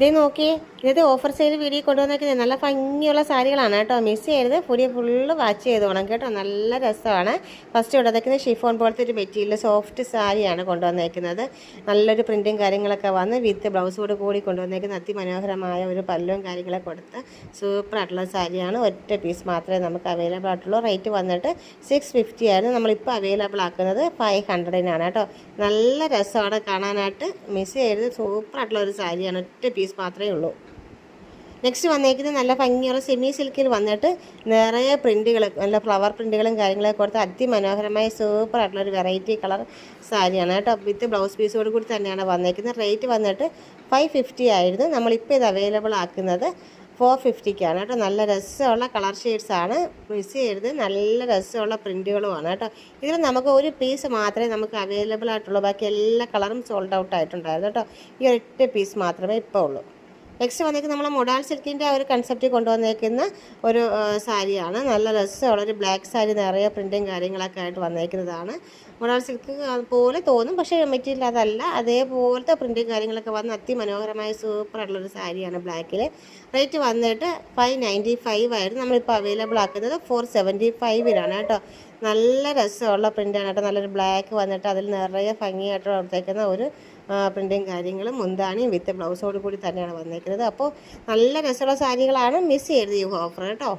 ഇതേ നോക്കിയേ, ഇന്നത്തെ ഓഫർ സെയിൽ വീഡിയോ കൊണ്ടുവന്നേക്കുന്നത് നല്ല ഭംഗിയുള്ള സാരികളാണ് കേട്ടോ. മിസ് ചെയ്യരുത്, പുതിയ ഫുള്ള് വാച്ച് ചെയ്ത് വേണം കേട്ടോ. നല്ല രസമാണ്. ഫസ്റ്റ് കൊണ്ടുവന്നേക്കുന്നത് ഷിഫോൺ പോലത്തെ ഒരു മെറ്റീരിയൽ സോഫ്റ്റ് സാരിയാണ് കൊണ്ടുവന്നേക്കുന്നത്. നല്ലൊരു പ്രിൻറ്റും കാര്യങ്ങളൊക്കെ വന്ന് വിത്ത് ബ്ലൗസോട് കൂടി കൊണ്ടുവന്നേക്കുന്ന അതിമനോഹരമായ ഒരു പല്ലും കാര്യങ്ങളൊക്കെ കൊടുത്ത് സൂപ്പറായിട്ടുള്ള സാരിയാണ്. ഒറ്റ പീസ് മാത്രമേ നമുക്ക് അവൈലബിൾ ആയിട്ടുള്ളൂ. റേറ്റ് വന്നിട്ട് 650 ആയിരുന്നു. നമ്മളിപ്പോൾ അവൈലബിൾ ആക്കുന്നത് 500-നാണ് കേട്ടോ. നല്ല രസമാണ് കാണാനായിട്ട്. മിസ് ചെയ്യരുത്, സൂപ്പറായിട്ടുള്ള ഒരു സാരിയാണ്. ഒറ്റ പീസ് മാത്രമേ ഉള്ളൂ. നെക്സ്റ്റ് വന്നേക്കുന്നത് നല്ല ഭംഗിയുള്ള സെമി സിൽക്കിൽ വന്നിട്ട് നിറയെ പ്രിൻറ്റുകൾ, നല്ല ഫ്ലവർ പ്രിൻറ്റുകളും കാര്യങ്ങളൊക്കെ കൊടുത്ത് അതിമനോഹരമായ സൂപ്പറായിട്ടുള്ളൊരു വെറൈറ്റി കളർ സാരിയാണ് കേട്ടോ. വിത്ത് ബ്ലൗസ് പീസോട് കൂടി തന്നെയാണ് വന്നേക്കുന്നത്. റേറ്റ് വന്നിട്ട് 550 ആയിരുന്നു. നമ്മളിപ്പോൾ ഇത് അവൈലബിൾ ആക്കുന്നത് 450-ക്കാണ് കേട്ടോ. നല്ല രസമുള്ള കളർ ഷെയ്ഡ്സാണ്. മിസ് ചെയ്യരുത്, നല്ല രസമുള്ള പ്രിൻറ്റുകളുമാണ് കേട്ടോ. ഇതിൽ നമുക്ക് ഒരു പീസ് മാത്രമേ നമുക്ക് അവൈലബിൾ ആയിട്ടുള്ളൂ. ബാക്കി എല്ലാ കളറും സോൾഡ് ഔട്ട് ആയിട്ടുണ്ടായിരുന്നു കേട്ടോ. ഈ ഒറ്റ പീസ് മാത്രമേ ഇപ്പോൾ ഉള്ളൂ. നെക്സ്റ്റ് വന്നേക്കുന്നത് നമ്മൾ മൊഡാൾ സിൽക്കിൻ്റെ ആ ഒരു കൺസെപ്റ്റ് കൊണ്ടുവന്നേക്കുന്ന ഒരു സാരിയാണ്. നല്ല രസമുള്ളൊരു ബ്ലാക്ക് സാരി, നിറയെ പ്രിൻറ്റും കാര്യങ്ങളൊക്കെ ആയിട്ട് വന്നേക്കുന്നതാണ്. മൊഡാൾ സിൽക്ക് പോലെ തോന്നും, പക്ഷേ മെറ്റീരിയൽ അതല്ല. അതേപോലത്തെ പ്രിൻറ്റും കാര്യങ്ങളൊക്കെ വന്ന് അതിമനോഹരമായ സൂപ്പറായിട്ടുള്ളൊരു സാരിയാണ് ബ്ലാക്കിൽ. റേറ്റ് വന്നിട്ട് 595 ആയിരുന്നു. നമ്മളിപ്പോൾ അവൈലബിൾ ആക്കുന്നത് 475-ലാണ് കേട്ടോ. നല്ല രസമുള്ള പ്രിൻ്റാണ് കേട്ടോ. നല്ലൊരു ബ്ലാക്ക് വന്നിട്ട് അതിൽ നിറയെ ഭംഗിയായിട്ട് കൊടുത്തേക്കുന്ന ഒരു പ്രിൻറ്റും കാര്യങ്ങളും മുന്താണിയും വിത്ത് ബ്ലൗസോട് കൂടി തന്നെയാണ് വന്നേക്കുന്നത്. അപ്പോൾ നല്ല രസമുള്ള സാരികളാണ്. മിസ് ചെയ്യരുത് ഈ ഓഫർ കേട്ടോ.